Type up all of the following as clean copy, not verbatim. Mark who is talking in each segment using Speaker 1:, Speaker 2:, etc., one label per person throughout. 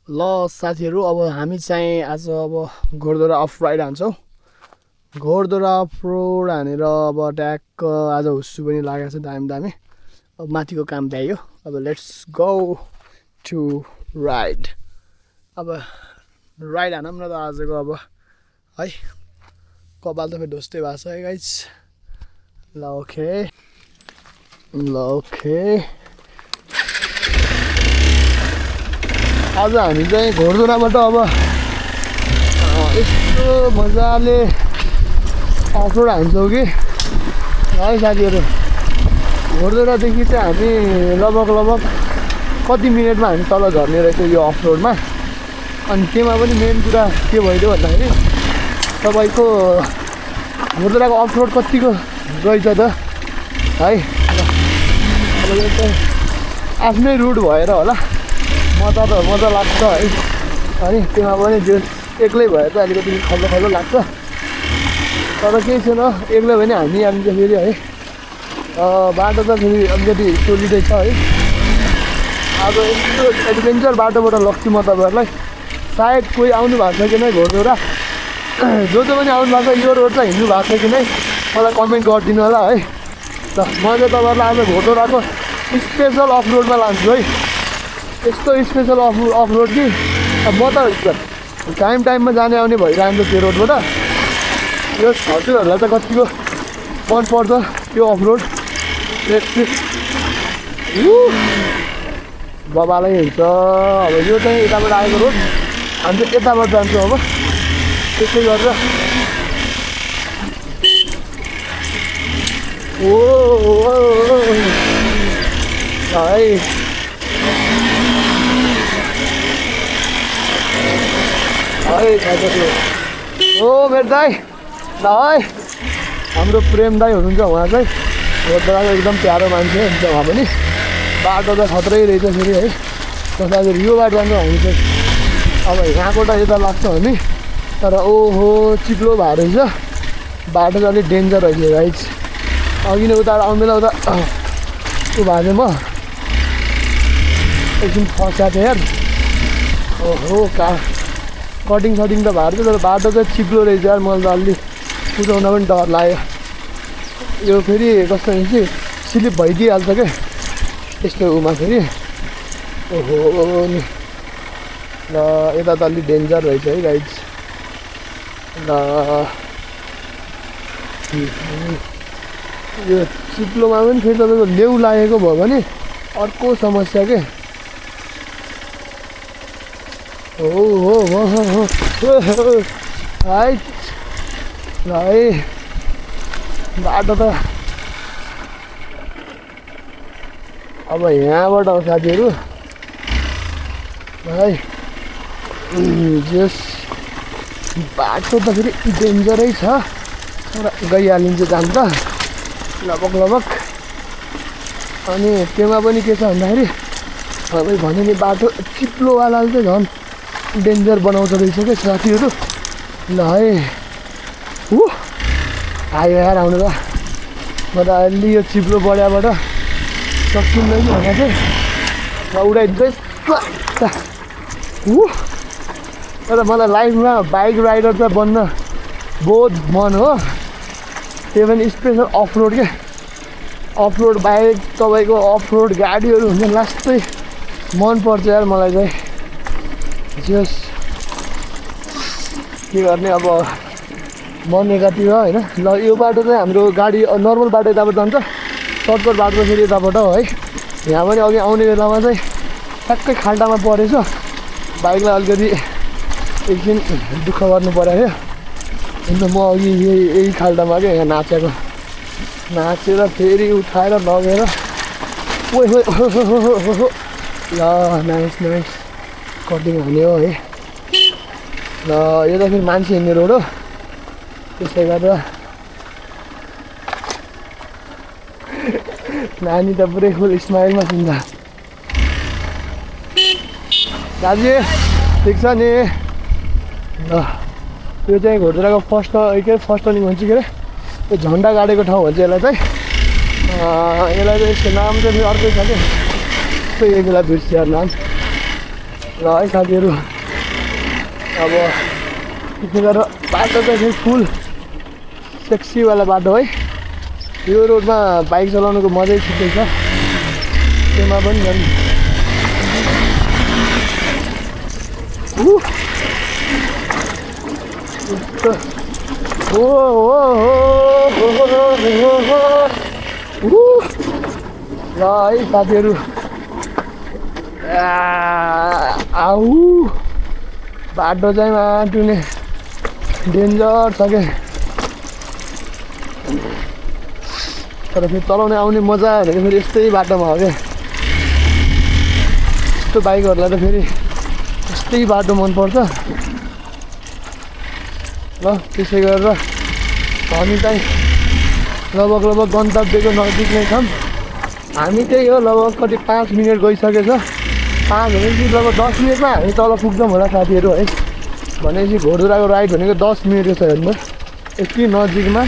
Speaker 1: ल साथीहरू अब हामी चाहिँ आज अब घोडदौरा अफ राइड हान्छौँ। घोडदौरा अफ रोड हानेर अब ट्याक्क आज हुस्सु पनि लागेको छ दामी दामी। अब माथिको काम भ्यायो। अब लेट्स गो टु राइड। अब राइड हानौँ न त आजको अब है। कपाल त फेरि ढोस्दै भएको छ है गाइज। ल ओके आज हामी चाहिँ घोडदौराबाट अब यस्तो मजाले अफरोड हान्छौँ कि है साथीहरू। घोडदौरादेखि चाहिँ हामी लगभग कति मिनटमा हामी तल झर्ने रहेछ यो अफरोडमा। अनि त्यसमा पनि मेन कुरा के भइदियो भन्दाखेरि तपाईँको घोडदौराको अफरोड कतिको रहेछ त है। अब यो चाहिँ आफ्नै रुट भएर होला मजा लाग्छ है। अनि त्यसमा पनि जो एक्लै भए चाहिँ अलिकति खल्लो लाग्छ। तर केही छैन, एक्लै भने हामी आउँछ फेरि है। बाटो त फेरि अलिकति सोलिँदै छ है। अब यस्तो एडभेन्चर बाटोबाट लग्छु म तपाईँहरूलाई। सायद कोही आउनु भएको छ कि नै घोडदौरा, जो पनि आउनु भएको छ यो रोड चाहिँ हिँड्नु भएको छ कि नै मलाई कमेन्ट गरिदिनु होला है। ल म चाहिँ तपाईँहरूलाई आज घोडदौराको स्पेसल अफ रोडमा लान्छु है। यस्तो स्पेसल अफ रोड कि अब म त टाइममा जाने आउने भइरहन्छ त्यो रोडबाट। यो हजुरहरूलाई त कतिको मन पर्छ त्यो अफ रोड। बबालै हुन्छ। अब यो चाहिँ यताबाट आएको रोड, हामी चाहिँ यताबाट जान्छौँ अब त्यस्तै गरेर। ओ मेरो दाई ल है, हाम्रो प्रेम दाई हुनुहुन्छ उहाँ चाहिँ। घोडदौराको एकदम प्यारो मान्छे हुन्छ उहाँ पनि। बाटो त खत्रै रहेछ फेरि है। तसरी यो बाटो जान्छौँ हामी चाहिँ। अब यहाँबाट यता लाग्छ हामी, तर ओहो चिप्लो भएको रहेछ बाटो चाहिँ अलिक डेन्जर रहेछ गाइज। अघि नै उता आउनु बेला उता ऊ भएको थिएँ म, एकछिन फस्याएको थिएँ यार। ओहो कटिङ त भएको थियो, तर बाटो चाहिँ चिप्लो रहेछ यार। मलाई त अलि कुदाउन पनि डर लाग्यो। यो फेरि कस्तो हुन्छ स्लिप भइदिइहाल्छ क्या यस्तो उमा फेरि। ओहो नि ल यता त अलि डेन्जर रहेछ है गाइज। ल यो चिप्लोमा पनि फेरि तपाईँको लेउ लागेको भयो भने अर्को समस्या के। हो है बाटो त अब यहाँबाट साथीहरू है। जस बाटो त फेरि डेन्जरै छ, तर गइहालिन्छ जान त लगभग। अनि त्यसमा पनि के छ भन्दाखेरि तपाईँ भने नि बाटो चिप्लोवालाले चाहिँ झन् डेन्जर बनाउँदो रहेछ क्या साथीहरू। ल है आयो यार आउनु त। म त अलि यो चिप्लो बढियाबाट सकिँदैन भनेको चाहिँ उडाइदिँदै। तर मलाई लाइफमा बाइक राइडर त बन्न बहुत मन हो। त्यो पनि स्पेसल अफ रोड क्या। अफ रोड बाइक तपाईँको अफ रोड गाडीहरू हुन्छ लास्टै मनपर्छ यार मलाई चाहिँ। जस के गर्ने अब मन एकातिर होइन। ल यो बाटो चाहिँ हाम्रो गाडी नर्मल बाटो यताबाट जान्छ, सर्टकट बाटो फेरि यताबाट हो है। यहाँ पनि अघि आउने बेलामा चाहिँ ठ्याक्कै खाल्टामा परेछ, बाइकलाई अलिकति एकछिन दुःख गर्नु पऱ्यो क्या। अन्त म अघि यही खाल्टामा क्या यहाँ नाचेर फेरि उठाएर लगेर ल नाइस कटिङ हान्यो है। ल यो त फेरि मान्छे हिँड्ने रोड हो, त्यसै गरेर नानी त पुरै फुल स्माइलमा सुन्छ। दाजु ठिक छ नि। ल यो चाहिँ घोडदौराको फर्स्ट टर्निङ भन्छ के अरे, यो झन्डा गाडेको ठाउँ भन्छ यसलाई चाहिँ। यसलाई चाहिँ यसको नाम चाहिँ अर्कै छ क्या, यही बेला बिर्सियो नाम। ल है साथीहरू अब त्यसो गरेर बाटो चाहिँ फेरि फुल सेक्सीवाला बाटो है यो रोडमा बाइक चलाउनुको मजै छुट्टै छ त्यसमा पनि झन् ल है साथीहरू आऊ बाटो चाहिँ माटुने डेन्जर छ क्या तर फेरि चलाउने आउने मजा भनेको फेरि यस्तै बाटोमा हो क्या यस्तो बाइकहरूलाई त फेरि यस्तै बाटो मनपर्छ ल त्यसै गरेर हामी चाहिँ लगभग गन्तव्यको नजिक नै छौँ हामी त्यही हो लगभग कति 5 मिनट गइसकेछ 5 भनेपछि लगभग 10 मिनटमा हामी तल पुग्छौँ होला साथीहरू है भनेपछि घोडदुराको राइड भनेको 10 मिनटको छ हेर्नु यति नजिकमा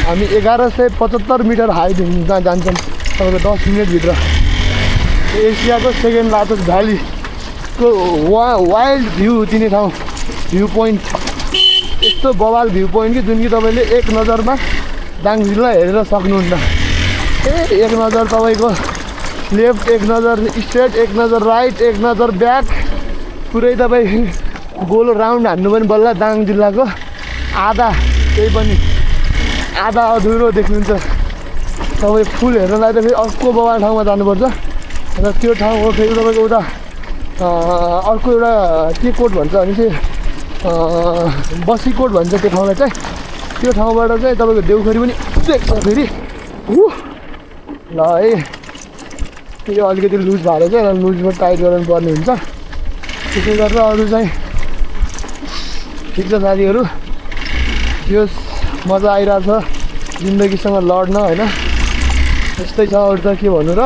Speaker 1: हामी 1175 मिटर हाइटमा जान्छौँ तपाईँको 10 मिनटभित्र एसियाको सेकेन्ड लार्जेस्ट भ्यालीको वाइल्ड भ्यू दिने ठाउँ भ्यू पोइन्ट यस्तो बवाल भ्यू पोइन्ट कि जुन कि तपाईँले एक नजरमा दाङजिललाई हेरेर सक्नुहुन्न एक नजर तपाईँको लेफ्ट एक नजर स्ट्रेट एक नजर राइट एक नजर ब्याक पुरै तपाईँ गोलो राउन्ड हान्नु पनि बल्ल दाङ जिल्लाको आधा केही पनि आधा अधुरो देख्नुहुन्छ तपाईँ फुल हेर्नलाई त फेरि अर्को बवाल ठाउँमा जानुपर्छ र त्यो ठाउँ हो फेरि तपाईँको उता अर्को एउटा के कोट भन्छ भने चाहिँ बसीकोट भन्छ त्यो ठाउँलाई चाहिँ त्यो ठाउँबाट चाहिँ तपाईँको देउखरी पनि देख्छ फेरि ल है त्यो अलिकति लुज भएको छ र लुजमा टाइट गराउनु पर्ने हुन्छ त्यसै गरेर अरू चाहिँ ठिक छ साथीहरू यो मजा आइरहेको छ जिन्दगीसँग लड्न होइन यस्तै छ अरू त के भन्नु र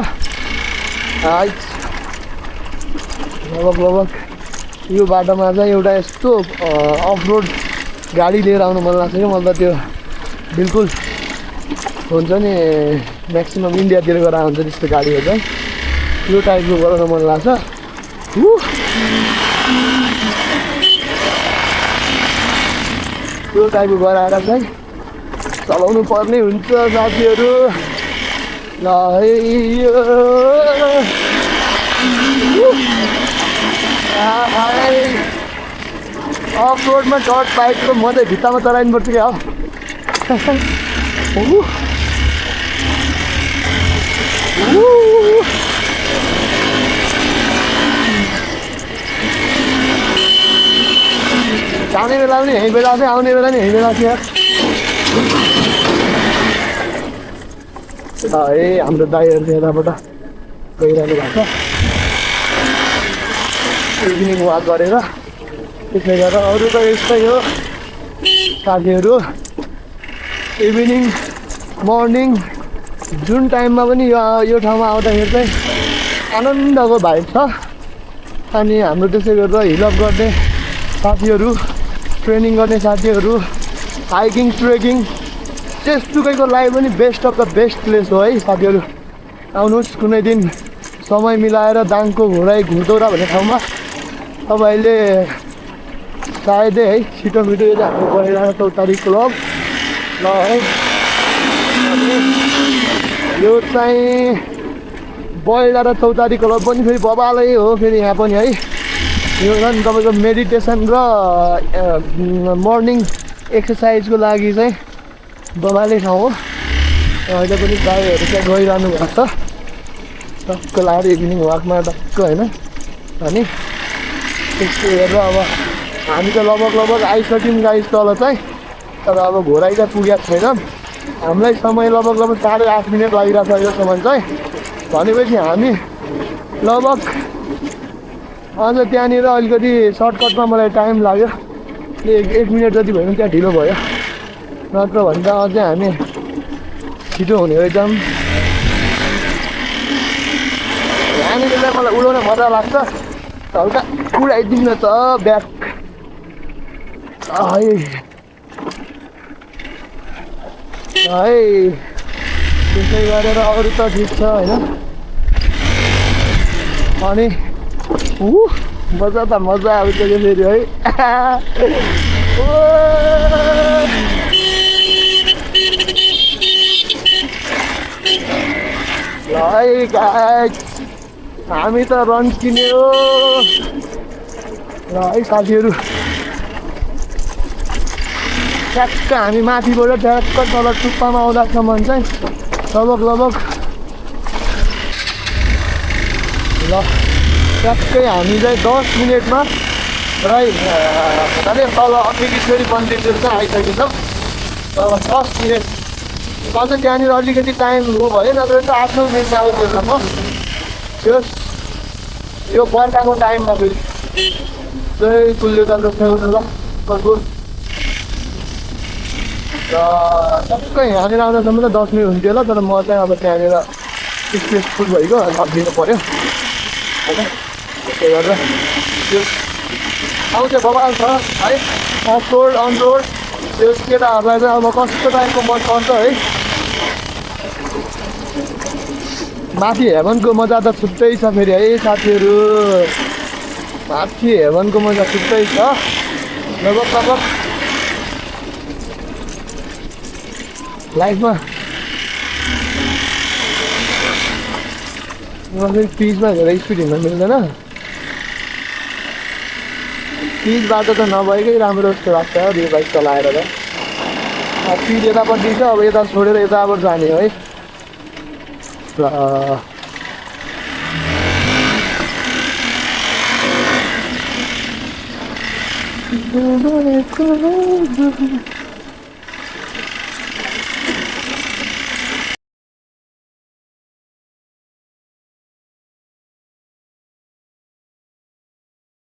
Speaker 1: लगभग यो बाटोमा चाहिँ एउटा यस्तो अफ रोड गाडी लिएर आउनु मन लाग्छ कि मलाई त त्यो बिल्कुल हुन्छ नि म्याक्सिमम् इन्डियातिर गएर आउँछ त्यस्तो गाडीहरू चाहिँ यो टाइपको गराउन मन लाग्छ यो टाइपको गराएर चाहिँ चलाउनु पर्ने हुन्छ साथीहरू ल है अफ रोडमा डट बाइकको मजा भित्तामा चलाइनुपर्छ क्या हो जाने बेला पनि यहीँ बेला चाहिँ आउने बेला नि यहीँ बेला थियो है हाम्रो दाइहरू चाहिँ यताबाट गइरहनु भएको छ इभिनिङ वाक गरेर त्यसै गरेर अरू त यस्तै हो साथीहरू इभिनिङ मर्निङ जुन टाइममा पनि यो ठाउँमा आउँदाखेरि चाहिँ आनन्दको भाइब छ अनि हाम्रो त्यसै गरेर हिलअप गर्ने साथीहरू ट्रेनिङ गर्ने साथीहरू हाइकिङ ट्रेकिङ जेसुकैको लागि पनि best of the best place हो है साथीहरू आउनुहोस् कुनै दिन समय मिलाएर दाङको घोडाई घुडदौरा भन्ने ठाउँमा तपाईँले सायदै है छिटो मिठो यो चाहिँ हाम्रो गइरहेको चौतारी क्लब ल है यो चाहिँ बइला र चौतारी क्लब पनि फेरि बबालै हो फेरि यहाँ पनि है यो झन् तपाईँको मेडिटेसन र मर्निङ एक्सर्साइजको लागि चाहिँ बबालै ठाउँ हो अहिले पनि गाईहरू चाहिँ गइरहनु भएको छ टक्क लाएर इभिनिङ वाकमा टक्क होइन अनि त्यस्तो हेरेर अब हामी त लगभग आइसक्यौँ गाइस तल चाहिँ तर अब घोडाइ चाहिँ पुगेको छैन हामीलाई समय लगभग 8.5 मिनट लागिरहेको छ अहिलेसम्म चाहिँ भनेपछि हामी लगभग अझ त्यहाँनिर अलिकति सर्टकटमा मलाई टाइम लाग्यो 1 मिनट जति भयो भने त्यहाँ ढिलो भयो नत्र भन्दा अझै हामी छिटो हुने रहेछौँ यहाँनिर चाहिँ मलाई उडाउन मजा लाग्छ हल्का उडाइदिउँ न त ब्याक है त्यसै गरेर अरू त ठिक छ होइन अनि मजा त मजा आउँछ कि फेरि है ल है गाइस हामी त रन्च किन्यो ल है साथीहरू ट्याक्क हामी माथिबाट ट्याक्क तल टुप्पामा आउँदासम्म चाहिँ लगभग ल ट्याक्कै हामी चाहिँ 10 मिनटमा तल अम्बिकेश्वरी मन्दिरतिर चाहिँ आइसकेछौँ अब 10 मिनट अझ त्यहाँनिर अलिकति टाइम हो भयो नत्र चाहिँ 8-9 मिनटमा आउँदैसम्म यो बर्खाको टाइममा फेरि चाहिँ कुल्ले त खेल्नु ल कसको र टक्कै यहाँनिर आउँदासम्म त 10 मिनट हुन्थ्यो होला तर म चाहिँ अब त्यहाँनिर स्ट्रेसफुल भइगयो थपिदिनु पऱ्यो होइन त्यसले गर्दा त्यो आउँछ बबाल छ है अफ रोड अन रोड त्यो केटाहरूलाई चाहिँ अब कस्तो टाइपको मन पर्छ है माथि हेभनको मजा त छुट्टै छ फेरि है साथीहरू माथि हेभनको मजा छुट्टै छ लगभग लाइफमा पिचमा धेरै स्पिड हिँड्न मिल्दैन पिच बाटो त नभएकै राम्रो जस्तो लाग्छ यो बाइक चलाएर त पिच यतापट्टि छ अब यता छोडेर यताबाट जाने है